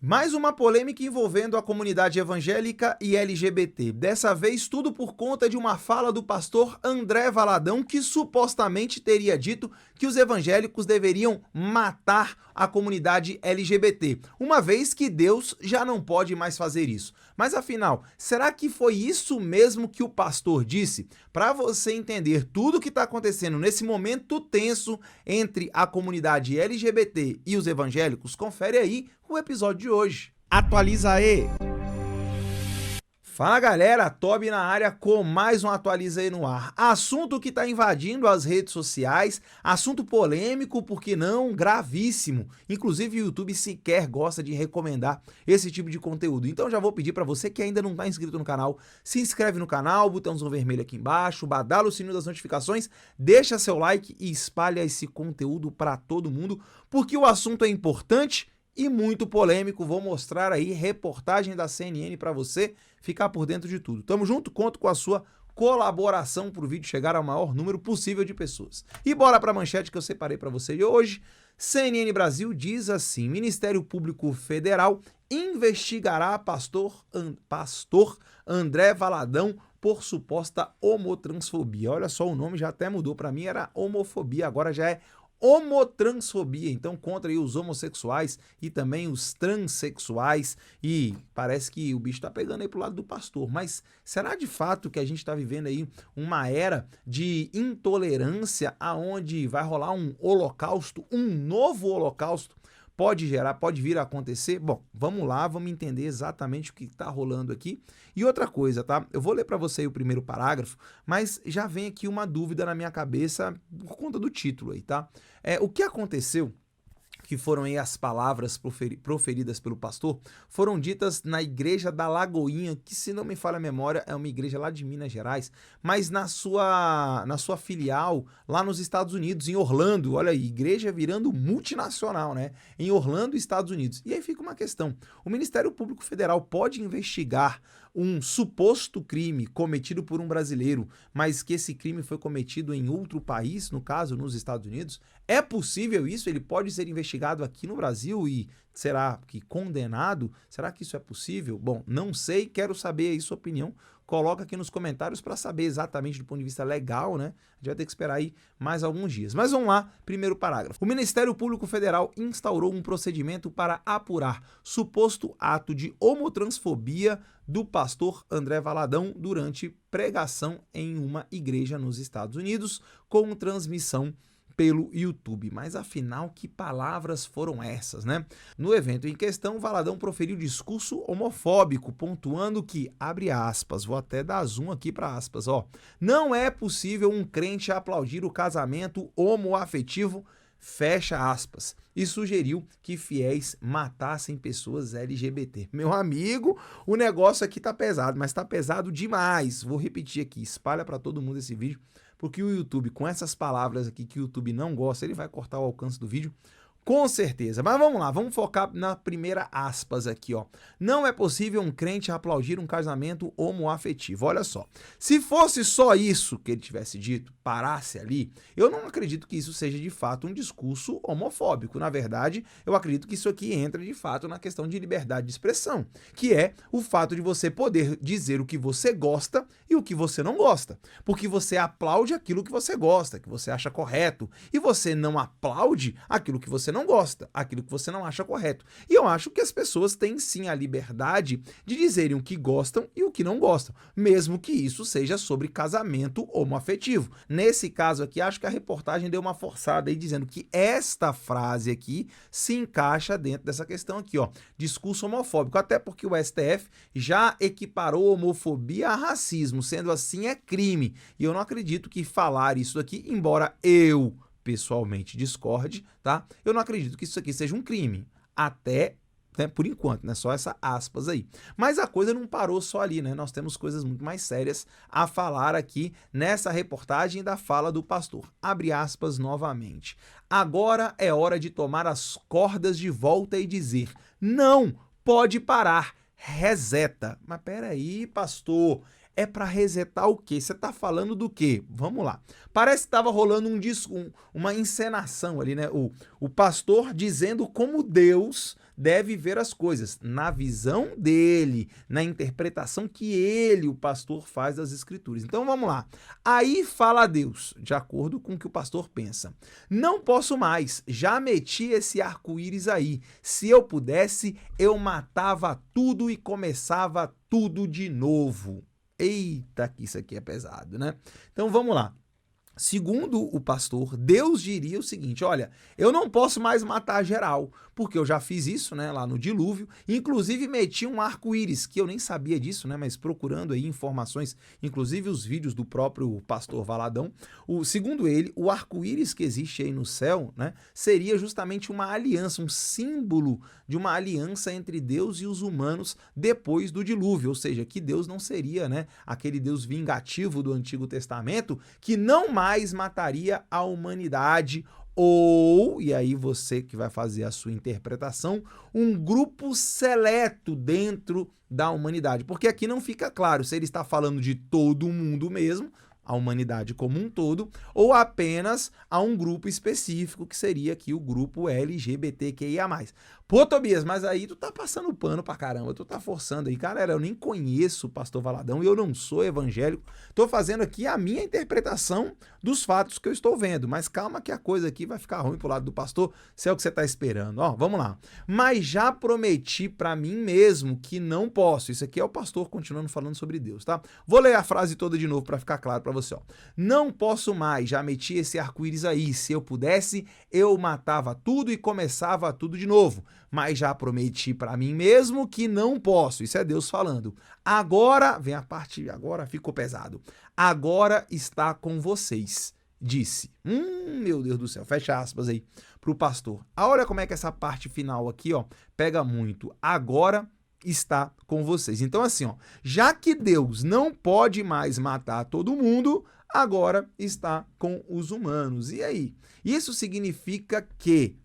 Mais uma polêmica envolvendo a comunidade evangélica e LGBT. Dessa vez, tudo por conta de uma fala do pastor André Valadão, que supostamente teria dito que os evangélicos deveriam matar a comunidade LGBT, uma vez que Deus já não pode mais fazer isso. Mas afinal, será que foi isso mesmo que o pastor disse? Para você entender tudo o que está acontecendo nesse momento tenso entre a comunidade LGBT e os evangélicos, confere aí o episódio de hoje. Atualiza aí! Fala galera, Tobi na área com mais um Atualiza aí no ar. Assunto que está invadindo as redes sociais, assunto polêmico, por que não, gravíssimo. Inclusive o YouTube sequer gosta de recomendar esse tipo de conteúdo. Então já vou pedir para você que ainda não está inscrito no canal, se inscreve no canal, botãozão vermelho aqui embaixo, badala o sininho das notificações, deixa seu like e espalha esse conteúdo para todo mundo, porque o assunto é importante e muito polêmico. Vou mostrar aí reportagem da CNN para você ficar por dentro de tudo. Tamo junto, conto com a sua colaboração para o vídeo chegar ao maior número possível de pessoas. E bora para a manchete que eu separei para você de hoje. CNN Brasil diz assim: Ministério Público Federal investigará pastor André Valadão por suposta homotransfobia. Olha só, o nome já até mudou, para mim era homofobia, agora já é homotransfobia, então contra aí os homossexuais e também os transexuais, e parece que o bicho tá pegando aí pro lado do pastor. Mas será de fato que a gente tá vivendo aí uma era de intolerância aonde vai rolar um holocausto, um novo holocausto? Pode vir a acontecer? Bom, vamos lá, vamos entender exatamente o que está rolando aqui. E outra coisa, tá? Eu vou ler para você aí o primeiro parágrafo, mas já vem aqui uma dúvida na minha cabeça por conta do título aí, tá? O que aconteceu, que foram aí as palavras proferidas pelo pastor, foram ditas na igreja da Lagoinha, que, se não me falha a memória, é uma igreja lá de Minas Gerais, mas na sua filial lá nos Estados Unidos, em Orlando. Olha aí, igreja virando multinacional, né? Em Orlando, Estados Unidos. E aí fica uma questão: o Ministério Público Federal pode investigar um suposto crime cometido por um brasileiro, mas que esse crime foi cometido em outro país, no caso, nos Estados Unidos? É possível isso? Ele pode ser investigado aqui no Brasil e será que condenado? Será que isso é possível? Bom, não sei, quero saber aí sua opinião. Coloca aqui nos comentários para saber exatamente do ponto de vista legal, né? A gente vai ter que esperar aí mais alguns dias. Mas vamos lá, primeiro parágrafo. O Ministério Público Federal instaurou um procedimento para apurar suposto ato de homotransfobia do pastor André Valadão durante pregação em uma igreja nos Estados Unidos, com transmissão pelo YouTube. Mas afinal, que palavras foram essas, né? No evento em questão, Valadão proferiu discurso homofóbico, pontuando que, abre aspas, vou até dar zoom aqui para aspas, ó, não é possível um crente aplaudir o casamento homoafetivo, fecha aspas, e sugeriu que fiéis matassem pessoas LGBT. Meu amigo, o negócio aqui tá pesado, mas tá pesado demais. Vou repetir aqui, espalha para todo mundo esse vídeo, porque o YouTube, com essas palavras aqui que o YouTube não gosta, ele vai cortar o alcance do vídeo, com certeza. Mas vamos lá, vamos focar na primeira aspas aqui, ó. Não é possível um crente aplaudir um casamento homoafetivo. Olha só, se fosse só isso que ele tivesse dito, parasse ali, eu não acredito que isso seja de fato um discurso homofóbico. Na verdade, eu acredito que isso aqui entra de fato na questão de liberdade de expressão, que é o fato de você poder dizer o que você gosta e o que você não gosta, porque você aplaude aquilo que você gosta, que você acha correto, e você não aplaude aquilo que você não gosta, aquilo que você não acha correto. E eu acho que as pessoas têm sim a liberdade de dizerem o que gostam e o que não gostam, mesmo que isso seja sobre casamento homoafetivo. Nesse caso aqui, acho que a reportagem deu uma forçada aí, dizendo que esta frase aqui se encaixa dentro dessa questão aqui, ó, discurso homofóbico, até porque o STF já equiparou homofobia a racismo, sendo assim é crime. E eu não acredito que falar isso aqui, embora eu pessoalmente discorde, tá? Eu não acredito que isso aqui seja um crime, até, né, por enquanto, né? Só essa aspas aí. Mas a coisa não parou só ali, né? Nós temos coisas muito mais sérias a falar aqui nessa reportagem da fala do pastor. Abre aspas novamente. Agora é hora de tomar as cordas de volta e dizer: não, pode parar, reseta. Mas peraí, pastor, é para resetar o quê? Você tá falando do quê? Vamos lá. Parece que estava rolando uma encenação ali, né? O pastor dizendo como Deus deve ver as coisas na visão dele, na interpretação que ele, o pastor, faz das Escrituras. Então vamos lá. Aí fala Deus, de acordo com o que o pastor pensa. Não posso mais, já meti esse arco-íris aí. Se eu pudesse, eu matava tudo e começava tudo de novo. Eita, que isso aqui é pesado, né? Então vamos lá. Segundo o pastor, Deus diria o seguinte: olha, eu não posso mais matar geral, porque eu já fiz isso, né, lá no dilúvio, inclusive meti um arco-íris, que eu nem sabia disso, né, mas procurando aí informações, inclusive os vídeos do próprio pastor Valadão, segundo ele, o arco-íris que existe aí no céu, né, seria justamente uma aliança, um símbolo de uma aliança entre Deus e os humanos depois do dilúvio, ou seja, que Deus não seria, né, aquele Deus vingativo do Antigo Testamento, que não mais mataria a humanidade, ou, e aí você que vai fazer a sua interpretação, um grupo seleto dentro da humanidade. Porque aqui não fica claro se ele está falando de todo mundo mesmo, a humanidade como um todo, ou apenas a um grupo específico, que seria aqui o grupo LGBTQIA+. Pô, Tobias, mas aí tu tá passando pano pra caramba, tu tá forçando aí. Galera, eu nem conheço o pastor Valadão e eu não sou evangélico. Tô fazendo aqui a minha interpretação dos fatos que eu estou vendo. Mas calma que a coisa aqui vai ficar ruim pro lado do pastor, se é o que você tá esperando. Ó, vamos lá. Mas já prometi pra mim mesmo que não posso. Isso aqui é o pastor continuando falando sobre Deus, tá? Vou ler a frase toda de novo pra ficar claro pra você, ó. Não posso mais, já meti esse arco-íris aí. Se eu pudesse, eu matava tudo e começava tudo de novo. Mas já prometi para mim mesmo que não posso. Isso é Deus falando. Agora, vem a parte, agora ficou pesado. Agora está com vocês, disse. Meu Deus do céu, fecha aspas aí pro pastor. Olha como é que essa parte final aqui, ó, pega muito. Agora está com vocês. Então assim, ó, já que Deus não pode mais matar todo mundo, agora está com os humanos. E aí? Isso significa que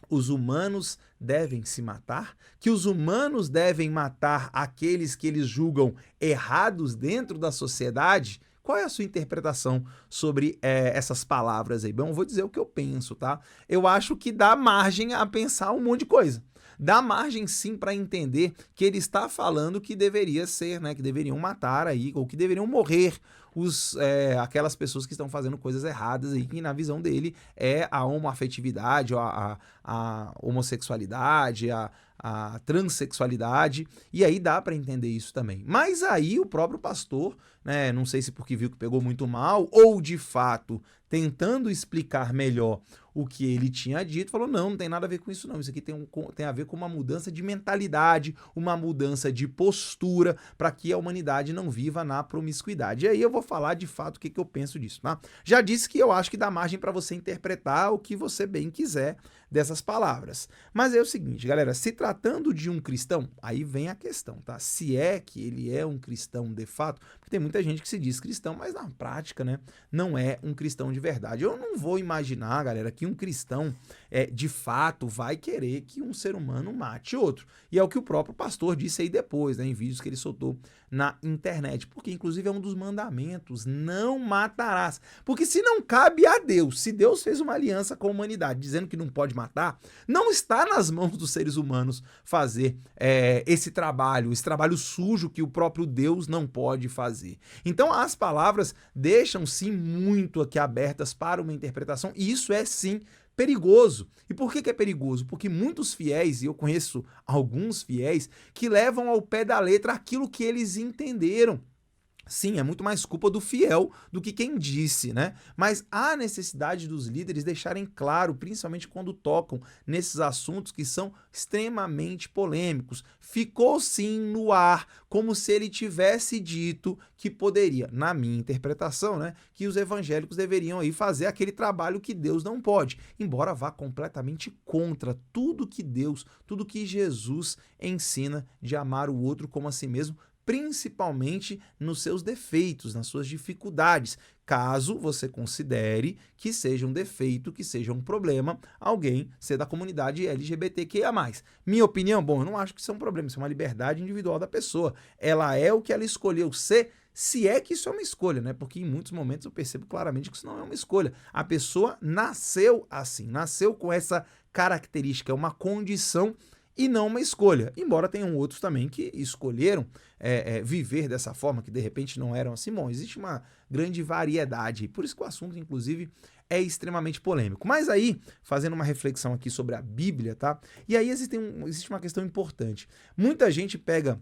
os humanos devem se matar? Que os humanos devem matar aqueles que eles julgam errados dentro da sociedade? Qual é a sua interpretação sobre essas palavras aí? Bom, eu vou dizer o que eu penso, tá? Eu acho que dá margem a pensar um monte de coisa. Dá margem sim para entender que ele está falando que deveria ser, né, que deveriam matar aí, ou que deveriam morrer aquelas pessoas que estão fazendo coisas erradas aí, que na visão dele é a homoafetividade, a homossexualidade, a transexualidade, e aí dá para entender isso também. Mas aí o próprio pastor, né, não sei se porque viu que pegou muito mal, ou de fato tentando explicar melhor o que ele tinha dito, falou, não tem nada a ver com isso não, isso aqui tem a ver com uma mudança de mentalidade, uma mudança de postura, para que a humanidade não viva na promiscuidade. E aí eu vou falar de fato o que eu penso disso, tá? Já disse que eu acho que dá margem para você interpretar o que você bem quiser dessas palavras. Mas é o seguinte, galera, se tratando de um cristão, aí vem a questão, tá? Se é que ele é um cristão de fato, porque tem muita gente que se diz cristão, mas na prática, né, não é um cristão de verdade. Eu não vou imaginar, galera, que um cristão de fato vai querer que um ser humano mate outro. E é o que o próprio pastor disse aí depois, né, em vídeos que ele soltou na internet, porque inclusive é um dos mandamentos, não matarás. Porque se não cabe a Deus, se Deus fez uma aliança com a humanidade dizendo que não pode matar, não está nas mãos dos seres humanos fazer esse trabalho sujo que o próprio Deus não pode fazer. Então as palavras deixam sim muito aqui abertas para uma interpretação, e isso é sim perigoso. E por que é perigoso? Porque muitos fiéis, e eu conheço alguns fiéis, que levam ao pé da letra aquilo que eles entenderam. Sim, é muito mais culpa do fiel do que quem disse, né? Mas há necessidade dos líderes deixarem claro, principalmente quando tocam nesses assuntos que são extremamente polêmicos. Ficou sim no ar, como se ele tivesse dito que poderia, na minha interpretação, né, que os evangélicos deveriam aí fazer aquele trabalho que Deus não pode, embora vá completamente contra tudo que Deus, tudo que Jesus ensina de amar o outro como a si mesmo, principalmente nos seus defeitos, nas suas dificuldades, caso você considere que seja um defeito, que seja um problema, alguém ser da comunidade LGBTQIA+. Minha opinião, bom, eu não acho que isso é um problema, isso é uma liberdade individual da pessoa. Ela é o que ela escolheu ser, se é que isso é uma escolha, né? Porque em muitos momentos eu percebo claramente que isso não é uma escolha. A pessoa nasceu assim, nasceu com essa característica, é uma condição e não uma escolha. Embora tenham outros também que escolheram viver dessa forma, que de repente não eram assim. Bom, existe uma grande variedade, por isso que o assunto, inclusive, é extremamente polêmico. Mas aí, fazendo uma reflexão aqui sobre a Bíblia, tá? E aí existe uma questão importante. Muita gente pega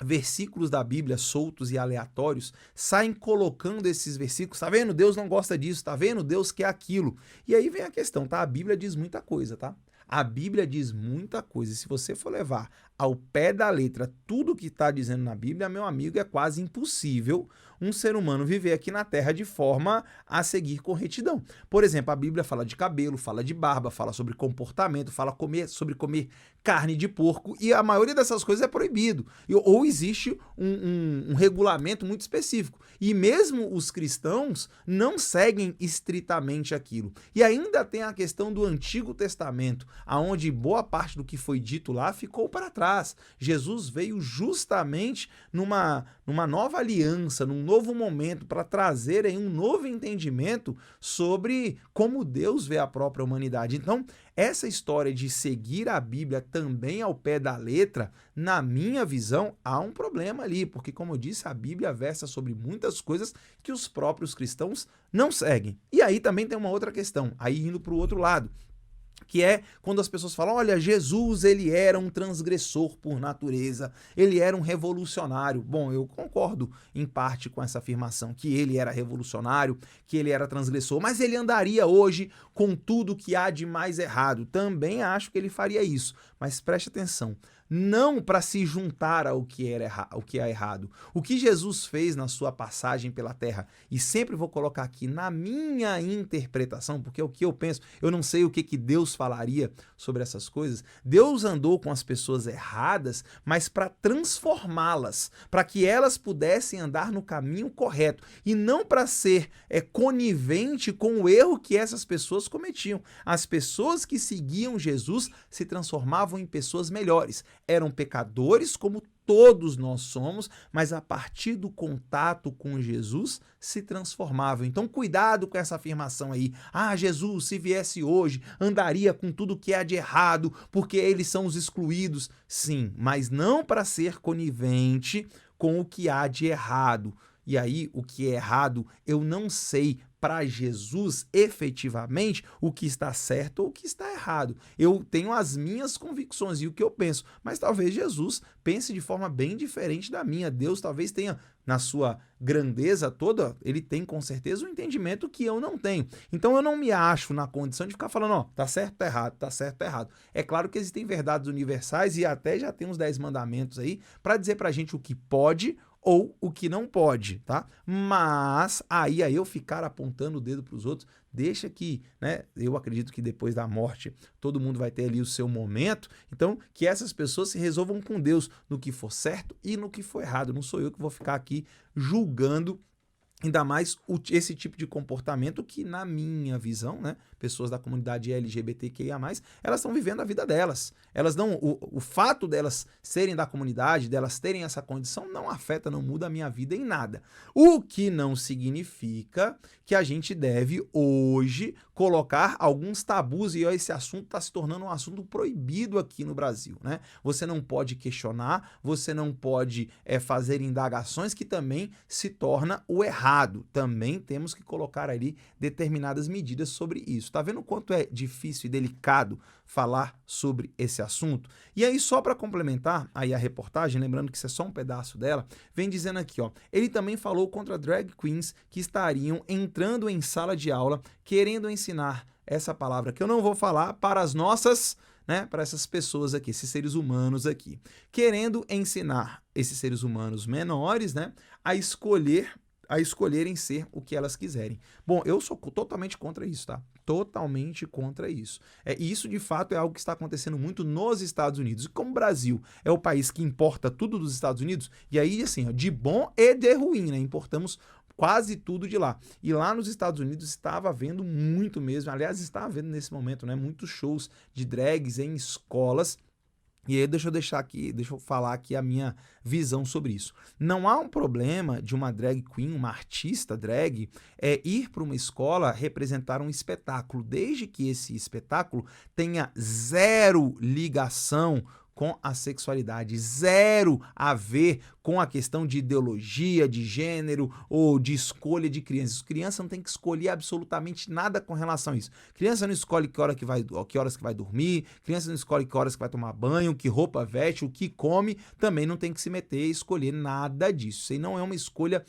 versículos da Bíblia soltos e aleatórios, saem colocando esses versículos, tá vendo? Deus não gosta disso, tá vendo? Deus quer aquilo. E aí vem a questão, tá? A Bíblia diz muita coisa, tá? A Bíblia diz muita coisa. E se você for levar ao pé da letra tudo que está dizendo na Bíblia, meu amigo, é quase impossível um ser humano viver aqui na Terra de forma a seguir com retidão. Por exemplo, a Bíblia fala de cabelo, fala de barba, fala sobre comportamento, fala sobre comer carne de porco, e a maioria dessas coisas é proibido. Ou existe um regulamento muito específico. E mesmo os cristãos não seguem estritamente aquilo. E ainda tem a questão do Antigo Testamento, aonde boa parte do que foi dito lá ficou para trás. Jesus veio justamente numa nova aliança, num novo momento, para trazer aí um novo entendimento sobre como Deus vê a própria humanidade. Então, essa história de seguir a Bíblia também ao pé da letra, na minha visão, há um problema ali, porque, como eu disse, a Bíblia versa sobre muitas coisas que os próprios cristãos não seguem. E aí também tem uma outra questão, aí indo para o outro lado, que é quando as pessoas falam, olha, Jesus, ele era um transgressor por natureza, ele era um revolucionário. Bom, eu concordo em parte com essa afirmação, que ele era revolucionário, que ele era transgressor, mas ele andaria hoje com tudo que há de mais errado. Também acho que ele faria isso, mas preste atenção, não para se juntar ao que é errado. O que Jesus fez na sua passagem pela terra, e sempre vou colocar aqui na minha interpretação, porque é o que eu penso, eu não sei o que Deus falaria sobre essas coisas. Deus andou com as pessoas erradas, mas para transformá-las, para que elas pudessem andar no caminho correto, e não para ser conivente com o erro que essas pessoas cometiam. As pessoas que seguiam Jesus se transformavam em pessoas melhores. Eram pecadores como todos nós somos, mas a partir do contato com Jesus se transformavam. Então, cuidado com essa afirmação aí. Ah, Jesus, se viesse hoje, andaria com tudo que há de errado, porque eles são os excluídos. Sim, mas não para ser conivente com o que há de errado. E aí, o que é errado, eu não sei para Jesus efetivamente o que está certo ou o que está errado. Eu tenho as minhas convicções e o que eu penso, mas talvez Jesus pense de forma bem diferente da minha. Deus talvez tenha, na sua grandeza toda, ele tem com certeza um entendimento que eu não tenho. Então eu não me acho na condição de ficar falando, ó, tá certo, tá errado, tá certo, tá errado. É claro que existem verdades universais e até já tem uns 10 mandamentos aí para dizer pra gente o que pode ou o que não pode, tá? Mas aí eu ficar apontando o dedo para os outros, deixa que, né, eu acredito que depois da morte todo mundo vai ter ali o seu momento, então que essas pessoas se resolvam com Deus no que for certo e no que for errado. Não sou eu que vou ficar aqui julgando ainda mais esse tipo de comportamento que, na minha visão, né, pessoas da comunidade LGBTQIA+, elas estão vivendo a vida delas. Elas não, o fato delas serem da comunidade, delas terem essa condição, não afeta, não muda a minha vida em nada. O que não significa que a gente deve, hoje, colocar alguns tabus, e esse assunto está se tornando um assunto proibido aqui no Brasil, né? Você não pode questionar, você não pode fazer indagações, que também se torna o errado. Também temos que colocar ali determinadas medidas sobre isso. Tá vendo o quanto é difícil e delicado falar sobre esse assunto? E aí, só para complementar aí a reportagem, lembrando que isso é só um pedaço dela, vem dizendo aqui, ó, ele também falou contra drag queens que estariam entrando em sala de aula querendo ensinar essa palavra que eu não vou falar para as nossas, né, para essas pessoas aqui, esses seres humanos aqui, querendo ensinar esses seres humanos menores, né, a escolherem ser o que elas quiserem. Bom, eu sou totalmente contra isso, tá? Totalmente contra isso. E isso, de fato, é algo que está acontecendo muito nos Estados Unidos. E como o Brasil é o país que importa tudo dos Estados Unidos, e aí, assim, ó, de bom e de ruim, né? Importamos quase tudo de lá. E lá nos Estados Unidos estava havendo muito mesmo, aliás, está havendo nesse momento, né, muitos shows de drags em escolas. E aí deixa eu falar aqui a minha visão sobre isso. Não há um problema de uma drag queen, uma artista drag, ir para uma escola representar um espetáculo, desde que esse espetáculo tenha zero ligação com a sexualidade, zero a ver com a questão de ideologia, de gênero ou de escolha de crianças. Criança não tem que escolher absolutamente nada com relação a isso. Criança não escolhe que horas que vai dormir, criança não escolhe que horas que vai tomar banho, que roupa veste, o que come, também não tem que se meter e escolher nada disso. Isso aí não é uma escolha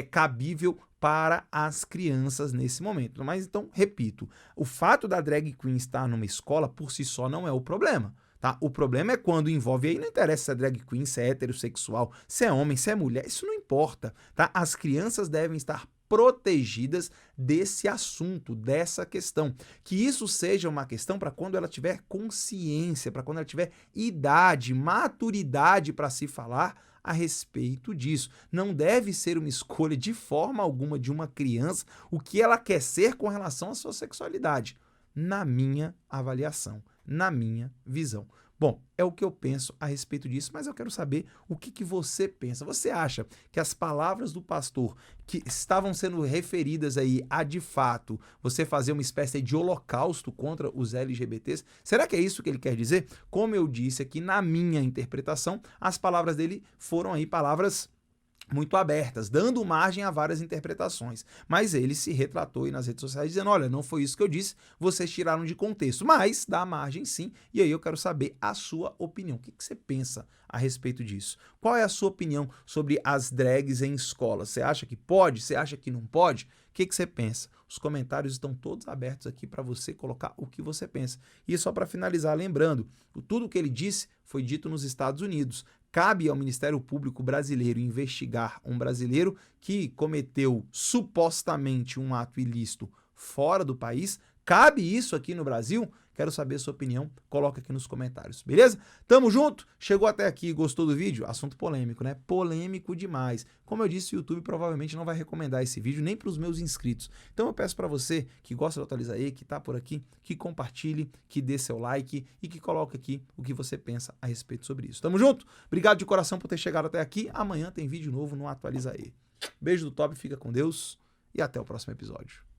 cabível para as crianças nesse momento. Mas então, repito, o fato da drag queen estar numa escola por si só não é o problema. Tá? O problema é quando envolve, aí não interessa se é drag queen, se é heterossexual, se é homem, se é mulher, isso não importa. Tá? As crianças devem estar protegidas desse assunto, dessa questão. Que isso seja uma questão para quando ela tiver consciência, para quando ela tiver idade, maturidade para se falar a respeito disso. Não deve ser uma escolha de forma alguma de uma criança o que ela quer ser com relação à sua sexualidade, na minha avaliação, na minha visão. Bom, é o que eu penso a respeito disso, mas eu quero saber o que você pensa. Você acha que as palavras do pastor que estavam sendo referidas aí a, de fato, você fazer uma espécie de holocausto contra os LGBTs, será que é isso que ele quer dizer? Como eu disse aqui, na minha interpretação, as palavras dele foram aí palavras muito abertas, dando margem a várias interpretações. Mas ele se retratou aí nas redes sociais dizendo, olha, não foi isso que eu disse, vocês tiraram de contexto. Mas dá margem sim, e aí eu quero saber a sua opinião. O que você pensa a respeito disso? Qual é a sua opinião sobre as drags em escola? Você acha que pode? Você acha que não pode? O que você pensa? Os comentários estão todos abertos aqui para você colocar o que você pensa. E só para finalizar, lembrando, tudo o que ele disse foi dito nos Estados Unidos. Cabe ao Ministério Público brasileiro investigar um brasileiro que cometeu supostamente um ato ilícito fora do país. Cabe isso aqui no Brasil? Quero saber a sua opinião, coloca aqui nos comentários, beleza? Tamo junto? Chegou até aqui, gostou do vídeo? Assunto polêmico, né? Polêmico demais. Como eu disse, o YouTube provavelmente não vai recomendar esse vídeo nem para os meus inscritos. Então eu peço para você que gosta do Atualiza aí, que tá por aqui, que compartilhe, que dê seu like e que coloque aqui o que você pensa a respeito sobre isso. Tamo junto? Obrigado de coração por ter chegado até aqui. Amanhã tem vídeo novo no Atualiza aí. Beijo do Top, fica com Deus e até o próximo episódio.